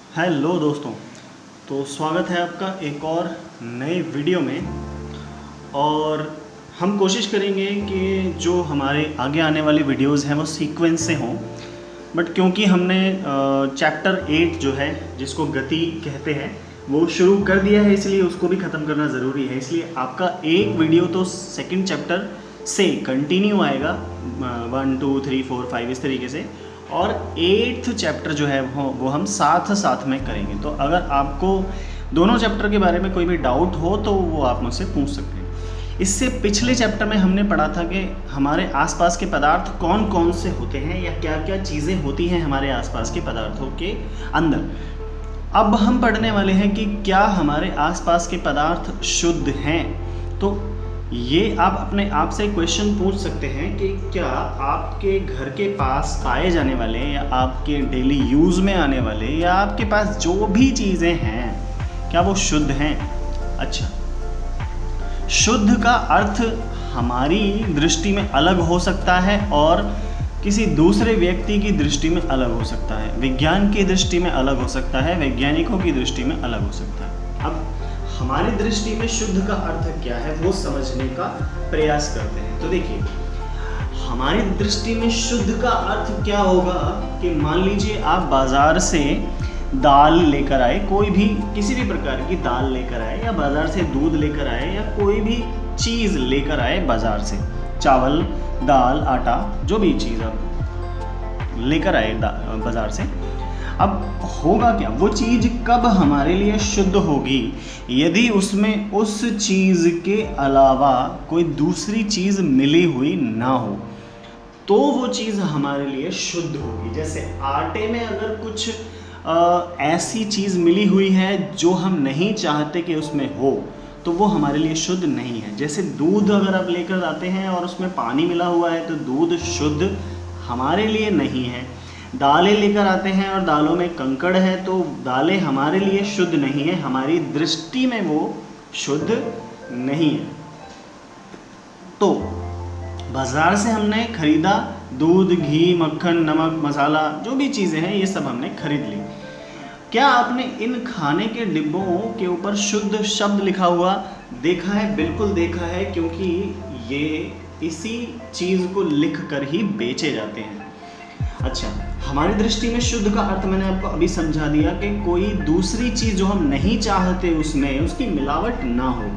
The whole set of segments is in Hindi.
हेलो दोस्तों। तो स्वागत है आपका एक और नए वीडियो में। और हम कोशिश करेंगे कि जो हमारे आगे आने वाली वीडियोस हैं वो सीक्वेंस से हों। बट क्योंकि हमने चैप्टर 8 जो है जिसको गति कहते हैं वो शुरू कर दिया है, इसलिए उसको भी ख़त्म करना ज़रूरी है। इसलिए आपका एक वीडियो तो सेकंड चैप्टर से कंटिन्यू आएगा, 1 2 3 4 5 इस तरीके से। और 8th चैप्टर जो है वो हम साथ साथ में करेंगे। तो अगर आपको दोनों चैप्टर के बारे में कोई भी डाउट हो तो वो आप मुझसे पूछ सकते हैं। इससे पिछले चैप्टर में हमने पढ़ा था कि हमारे आसपास के पदार्थ कौन कौन से होते हैं या क्या क्या चीज़ें होती हैं हमारे आसपास के पदार्थों के अंदर। अब हम पढ़ने वाले हैं कि क्या हमारे आसपास के पदार्थ शुद्ध हैं। तो ये आप अपने आप से क्वेश्चन पूछ सकते हैं कि क्या आपके घर के पास पाए जाने वाले या आपके डेली यूज़ में आने वाले या आपके पास जो भी चीज़ें हैं क्या वो शुद्ध हैं। अच्छा, शुद्ध का अर्थ हमारी दृष्टि में अलग हो सकता है और किसी दूसरे व्यक्ति की दृष्टि में अलग हो सकता है, विज्ञान की दृष्टि में अलग हो सकता है, वैज्ञानिकों की दृष्टि में अलग हो सकता है। अब हमारी दृष्टि में शुद्ध का अर्थ क्या है वो समझने का प्रयास करते हैं। तो देखिए, हमारी दृष्टि में शुद्ध का अर्थ क्या होगा कि मान लीजिए आप बाज़ार से दाल लेकर आए, कोई भी किसी भी प्रकार की दाल लेकर आए या बाज़ार से दूध लेकर आए या कोई भी चीज़ लेकर आए बाज़ार से, चावल दाल आटा जो भी चीज़ आप लेकर आए बाज़ार से। अब होगा क्या, वो चीज़ कब हमारे लिए शुद्ध होगी यदि उसमें उस चीज़ के अलावा कोई दूसरी चीज़ मिली हुई ना हो, तो वो चीज़ हमारे लिए शुद्ध होगी। जैसे आटे में अगर कुछ ऐसी चीज़ मिली हुई है जो हम नहीं चाहते कि उसमें हो तो वो हमारे लिए शुद्ध नहीं है। जैसे दूध अगर आप लेकर आते हैं और उसमें पानी मिला हुआ है तो दूध शुद्ध हमारे लिए नहीं है। दालें लेकर आते हैं और दालों में कंकड़ है तो दालें हमारे लिए शुद्ध नहीं है, हमारी दृष्टि में वो शुद्ध नहीं है। तो बाज़ार से हमने खरीदा दूध घी मक्खन नमक मसाला जो भी चीज़ें हैं ये सब हमने खरीद ली। क्या आपने इन खाने के डिब्बों के ऊपर शुद्ध शब्द लिखा हुआ देखा है? बिल्कुल देखा है, क्योंकि ये इसी चीज़ को लिख कर ही बेचे जाते हैं। अच्छा, हमारी दृष्टि में शुद्ध का अर्थ मैंने आपको अभी समझा दिया कि कोई दूसरी चीज़ जो हम नहीं चाहते उसमें उसकी मिलावट ना हो,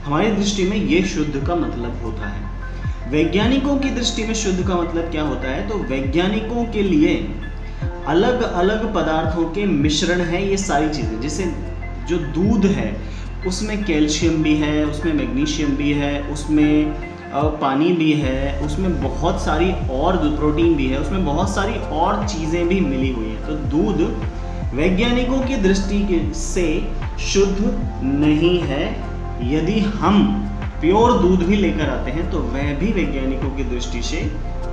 हमारी दृष्टि में ये शुद्ध का मतलब होता है। वैज्ञानिकों की दृष्टि में शुद्ध का मतलब क्या होता है? तो वैज्ञानिकों के लिए अलग अलग पदार्थों के मिश्रण है ये सारी चीज़ें। जैसे जो दूध है उसमें कैल्शियम भी है, उसमें मैग्नीशियम भी है, उसमें पानी भी है, उसमें बहुत सारी और प्रोटीन भी है, उसमें बहुत सारी और चीज़ें भी मिली हुई हैं। तो दूध वैज्ञानिकों की दृष्टि से शुद्ध नहीं है। यदि हम प्योर दूध भी लेकर आते हैं तो वह भी वैज्ञानिकों की दृष्टि से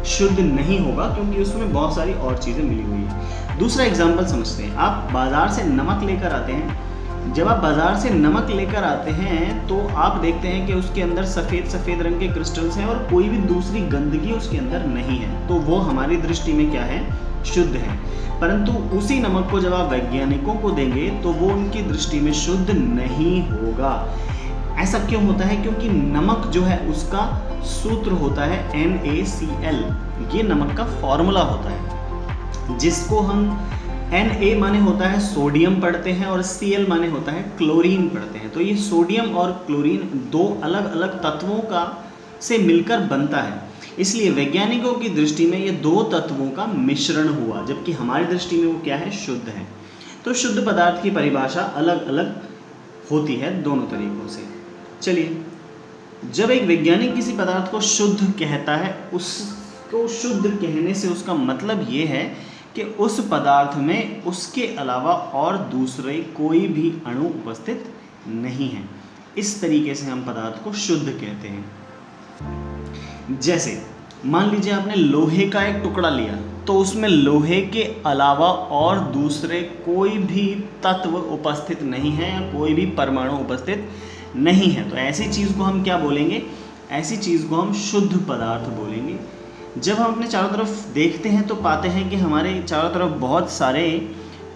शुद्ध नहीं होगा, क्योंकि उसमें बहुत सारी और चीज़ें मिली हुई हैं। दूसरा एग्जाम्पल समझते हैं। आप बाज़ार से नमक लेकर आते हैं। जब आप बाज़ार से नमक लेकर आते हैं तो आप देखते हैं कि उसके अंदर सफ़ेद रंग के क्रिस्टल्स हैं और कोई भी दूसरी गंदगी उसके अंदर नहीं है, तो वो हमारी दृष्टि में क्या है? शुद्ध है। परंतु उसी नमक को जब आप वैज्ञानिकों को देंगे तो वो उनकी दृष्टि में शुद्ध नहीं होगा। ऐसा क्यों होता है? क्योंकि नमक जो है उसका सूत्र होता है NaCl। ये नमक का फॉर्मूला होता है, जिसको हम Na माने होता है सोडियम पढ़ते हैं और Cl माने होता है क्लोरीन पढ़ते हैं। तो ये सोडियम और क्लोरीन दो अलग अलग तत्वों का से मिलकर बनता है, इसलिए वैज्ञानिकों की दृष्टि में ये दो तत्वों का मिश्रण हुआ, जबकि हमारी दृष्टि में वो क्या है? शुद्ध है। तो शुद्ध पदार्थ की परिभाषा अलग अलग होती है दोनों तरीकों से। चलिए, जब एक वैज्ञानिक किसी पदार्थ को शुद्ध कहता है, उसको शुद्ध कहने से उसका मतलब ये है कि उस पदार्थ में उसके अलावा और दूसरे कोई भी अणु उपस्थित नहीं है। इस तरीके से हम पदार्थ को शुद्ध कहते हैं। जैसे मान लीजिए आपने लोहे का एक टुकड़ा लिया तो उसमें लोहे के अलावा और दूसरे कोई भी तत्व उपस्थित नहीं है या कोई भी परमाणु उपस्थित नहीं है, तो ऐसी चीज़ को हम क्या बोलेंगे? ऐसी चीज़ को हम शुद्ध पदार्थ बोलेंगे। जब हम अपने चारों तरफ देखते हैं तो पाते हैं कि हमारे चारों तरफ बहुत सारे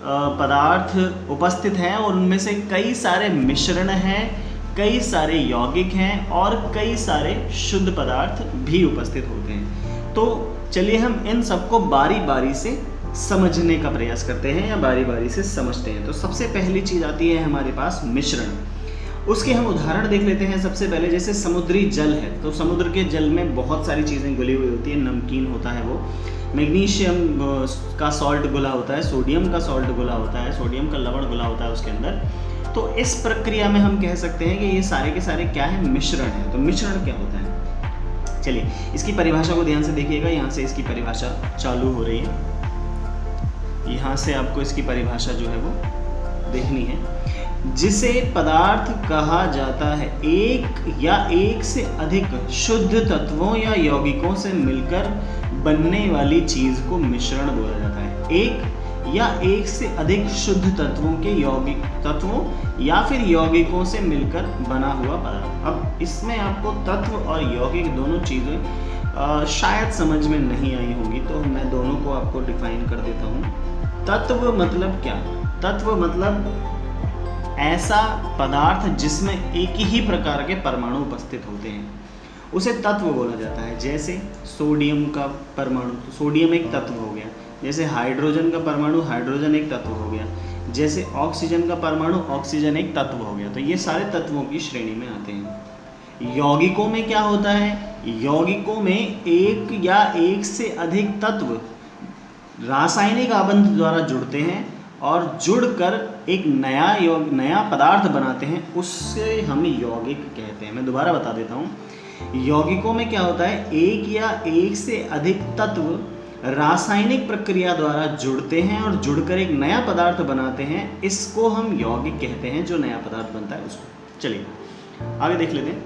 पदार्थ उपस्थित हैं और उनमें से कई सारे मिश्रण हैं, कई सारे यौगिक हैं और कई सारे शुद्ध पदार्थ भी उपस्थित होते हैं। तो चलिए हम इन सबको बारी बारी से समझने का प्रयास करते हैं या बारी बारी से समझते हैं। तो सबसे पहली चीज़ आती है हमारे पास मिश्रण। उसके हम उदाहरण देख लेते हैं। सबसे पहले जैसे समुद्री जल है, तो समुद्र के जल में बहुत सारी चीज़ें घुली हुई होती है, नमकीन होता है वो, मैग्नीशियम का सॉल्ट घुला होता है, सोडियम का सॉल्ट घुला होता है, सोडियम का लवण घुला होता है उसके अंदर। तो इस प्रक्रिया में हम कह सकते हैं कि ये सारे के सारे क्या है, मिश्रण है। तो मिश्रण क्या होता है, चलिए इसकी परिभाषा को ध्यान से देखिएगा। यहाँ से इसकी परिभाषा चालू हो रही है, यहाँ से आपको इसकी परिभाषा जो है वो देखनी है। जिसे पदार्थ कहा जाता है एक या एक से अधिक शुद्ध तत्वों या यौगिकों से मिलकर बनने वाली चीज को मिश्रण बोला जाता है। एक या एक से अधिक शुद्ध तत्वों के तत्वों या फिर यौगिकों से मिलकर बना हुआ पदार्थ। अब इसमें आपको तत्व और यौगिक दोनों चीज़ें शायद समझ में नहीं आई होंगी, तो मैं दोनों को आपको डिफाइन कर देता हूँ। तत्व मतलब क्या? तत्व मतलब ऐसा पदार्थ जिसमें एक ही प्रकार के परमाणु उपस्थित होते हैं, उसे तत्व बोला जाता है। जैसे सोडियम का परमाणु, तो सोडियम एक तत्व हो गया। जैसे हाइड्रोजन का परमाणु, हाइड्रोजन एक तत्व हो गया। जैसे ऑक्सीजन का परमाणु, ऑक्सीजन एक तत्व हो गया। तो ये सारे तत्वों की श्रेणी में आते हैं। यौगिकों में क्या होता है? यौगिकों में एक या एक से अधिक तत्व रासायनिक आबंध द्वारा जुड़ते हैं और जुड़कर एक नया पदार्थ बनाते हैं, उससे हम यौगिक कहते हैं। मैं दोबारा बता देता हूँ। यौगिकों में क्या होता है? एक या एक से अधिक तत्व रासायनिक प्रक्रिया द्वारा जुड़ते हैं और जुड़कर एक नया पदार्थ बनाते हैं, इसको हम यौगिक कहते हैं, जो नया पदार्थ बनता है उसको। चलिए आगे देख लेते हैं।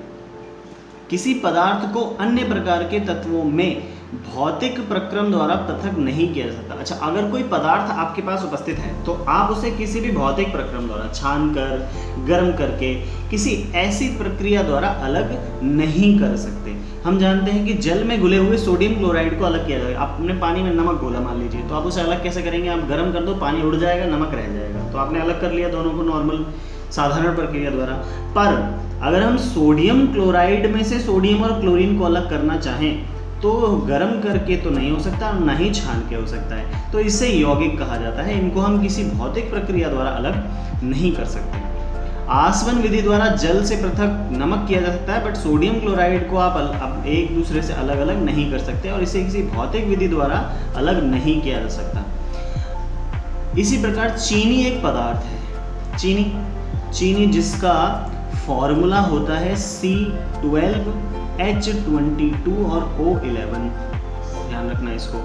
किसी पदार्थ को अन्य प्रकार के तत्वों में भौतिक प्रक्रम द्वारा पृथक नहीं किया जा सकता। अच्छा, अगर कोई पदार्थ आपके पास उपस्थित है तो आप उसे किसी भी भौतिक प्रक्रम द्वारा छान कर, गर्म करके, किसी ऐसी प्रक्रिया द्वारा अलग नहीं कर सकते। हम जानते हैं कि जल में घुले हुए सोडियम क्लोराइड को अलग किया जाएगा। आपने पानी में नमक घोला मान लीजिए, तो आप उसे अलग कैसे करेंगे? आप गर्म कर दो, पानी उड़ जाएगा, नमक रह जाएगा। तो आपने अलग कर लिया दोनों को नॉर्मल साधारण प्रक्रिया द्वारा। पर अगर हम सोडियम क्लोराइड में से सोडियम और क्लोरीन को अलग करना चाहें तो गर्म करके तो नहीं हो सकता, ना ही छान के हो सकता है। तो इसे यौगिक कहा जाता है। इनको हम किसी भौतिक प्रक्रिया द्वारा अलग नहीं कर सकते। आसवन विधि द्वारा जल से पृथक नमक किया जा सकता है, बट सोडियम क्लोराइड को आप एक दूसरे से अलग अलग नहीं कर सकते और इसे किसी भौतिक विधि द्वारा अलग नहीं किया जा सकता। इसी प्रकार चीनी एक पदार्थ है। चीनी जिसका फॉर्मूला होता है C12H22 और O11, ध्यान रखना इसको।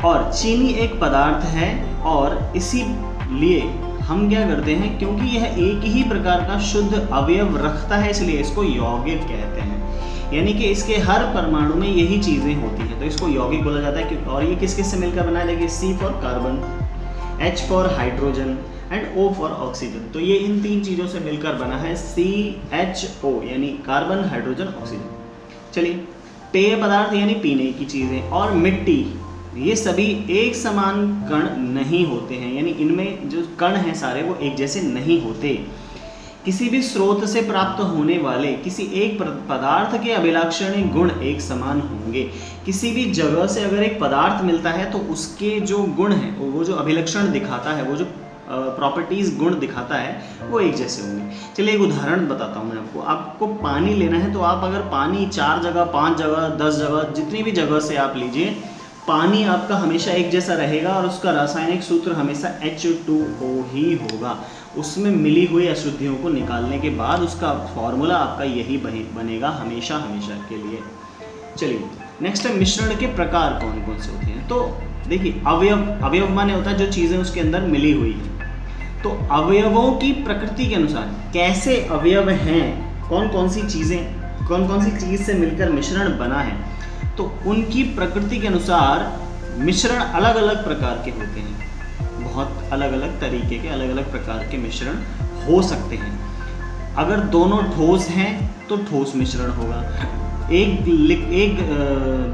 और चीनी एक पदार्थ है और इसीलिए हम क्या करते हैं, क्योंकि यह एक ही प्रकार का शुद्ध अवयव रखता है, इसलिए इसको यौगिक कहते हैं। यानी कि इसके हर परमाणु में यही चीज़ें होती हैं, तो इसको यौगिक बोला जाता है। और ये किस किस से मिलकर बना है? देखिए, C for carbon, H for hydrogen and O for oxygen. तो ये इन तीन चीज़ों से मिलकर बना है CHO, यानी कार्बन, हाइड्रोजन, ऑक्सीजन। चलिए, पेय पदार्थ यानी पीने की चीज़ें और मिट्टी, ये सभी एक समान कण नहीं होते हैं, यानी इनमें जो कण हैं सारे वो एक जैसे नहीं होते। किसी भी स्रोत से प्राप्त होने वाले किसी एक पदार्थ के अभिलक्षणिक गुण एक समान होंगे। किसी भी जगह से अगर एक पदार्थ मिलता है तो उसके जो गुण हैं, वो जो अभिलक्षण दिखाता है, वो जो प्रॉपर्टीज़ गुण दिखाता है, वो एक जैसे होंगे। चलिए एक उदाहरण बताता हूँ मैं आपको। आपको पानी लेना है तो आप अगर पानी 4 जगह, 5 जगह, 10 जगह, जितनी भी जगह से आप लीजिए, पानी आपका हमेशा एक जैसा रहेगा और उसका रासायनिक सूत्र हमेशा H2O ही होगा। उसमें मिली हुई अशुद्धियों को निकालने के बाद उसका फॉर्मूला आपका यही बनेगा हमेशा हमेशा के लिए। चलिए नेक्स्ट है मिश्रण के प्रकार कौन कौन से होते हैं। तो देखिए, अवयव माने होता है जो चीज़ें उसके अंदर मिली हुई हैं। तो अवयवों की प्रकृति के अनुसार कैसे अवयव हैं, कौन कौन सी चीज़ से मिलकर मिश्रण बना है, तो उनकी प्रकृति के अनुसार मिश्रण अलग अलग प्रकार के होते हैं। बहुत अलग अलग तरीके के, अलग अलग प्रकार के मिश्रण हो सकते हैं। अगर दोनों ठोस हैं तो ठोस मिश्रण होगा। एक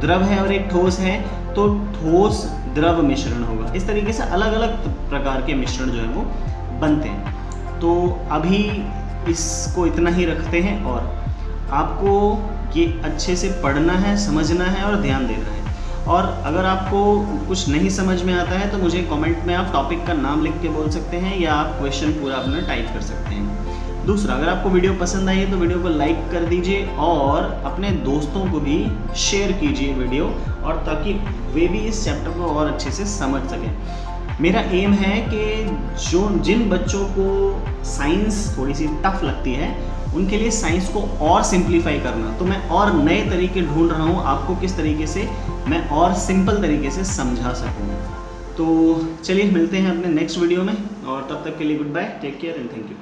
द्रव है और एक ठोस है तो ठोस द्रव मिश्रण होगा। इस तरीके से अलग अलग प्रकार के मिश्रण जो है वो बनते हैं। तो अभी इसको इतना ही रखते हैं और आपको ये अच्छे से पढ़ना है, समझना है और ध्यान देना है। और अगर आपको कुछ नहीं समझ में आता है तो मुझे कमेंट में आप टॉपिक का नाम लिख के बोल सकते हैं या आप क्वेश्चन पूरा अपना टाइप कर सकते हैं। दूसरा, अगर आपको वीडियो पसंद आई है तो वीडियो को लाइक कर दीजिए और अपने दोस्तों को भी शेयर कीजिए वीडियो, और ताकि वे भी इस चैप्टर को और अच्छे से समझ सकें। मेरा एम है कि जिन बच्चों को साइंस थोड़ी सी टफ लगती है उनके लिए साइंस को और सिंप्लीफाई करना, तो मैं और नए तरीके ढूंढ रहा हूँ आपको किस तरीके से मैं और सिंपल तरीके से समझा सकूँ। तो चलिए मिलते हैं अपने नेक्स्ट वीडियो में, और तब तक के लिए good bye, take care and thank you.